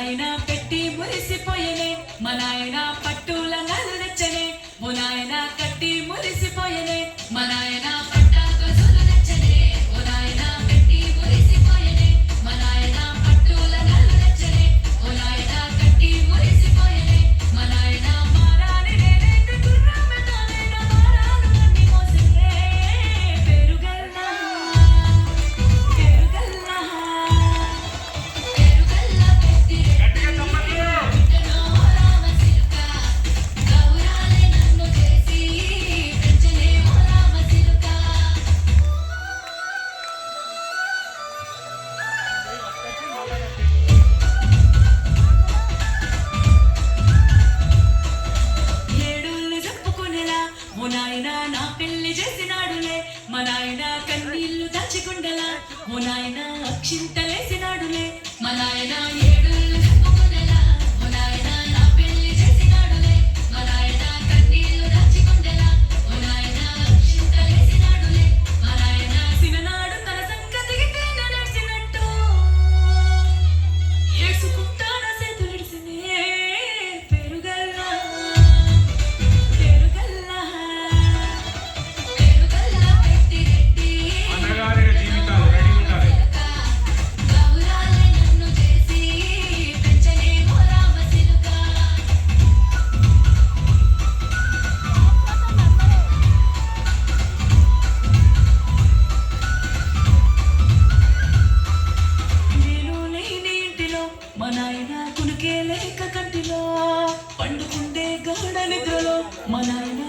నాయన పెట్టి మురిసిపోయనే మా నాయన పట్టుల నలు నచ్చనే ఓ నాయన కట్టి మురిసిపోయనే మా నాయన పట్టా గొలుసులు నచ్చనే ఓ నాయన పెట్టి మురిసిపోయనే మా నాయన పట్టుల నలు నచ్చనే ఓ నాయన కట్టి మురిసిపోయనే మా నాయన మారాని నేనైతే గుర్రమతోనైనా మారాను అన్ని మోసనే పెరుగల్లా పెరుగల్లా పెరుగల్లా పెట్టి పెట్టనో రామ సిలుక గౌరాలే నన్ను చేసి పెంచనే ఓ రామ సిలుక ఏడుళ్ళు చెప్పుకునేలా ఓ నాయన నా పెళ్లి చేసినాడులే మా నాయన కన్నీళ్లు దాచికుండలా ఓ నాయన అక్షింతలేసినాడులే మా నాయన ఏడుళ్ళు చెప్పుకునేలా ఓ నాయన నా పెళ్లి చేసినాడులే మా నాయన కన్నీళ్లు దాచికుండలా ఓ నాయన అక్షింతలేసినాడులే మా నాయన సిననాడు తన సంగతికి తేన నడిచినట్టు ఏసుకుంటాన చేతులిడిసినే పెరుగల్లా పెరుగల్లా పెరుగల్లా పెట్టి రెడ్డి అన్నగారి జీవితాలు రెడీ ఉండాలి. గౌరాలే నన్ను చేసి పెంచనే ఓ రామ సిలుక నేను లేని ఇంటిలో మా నాయన కునుకే లేక కంటిలో పండుకుండే గాఢ నిద్రలో మా నాయన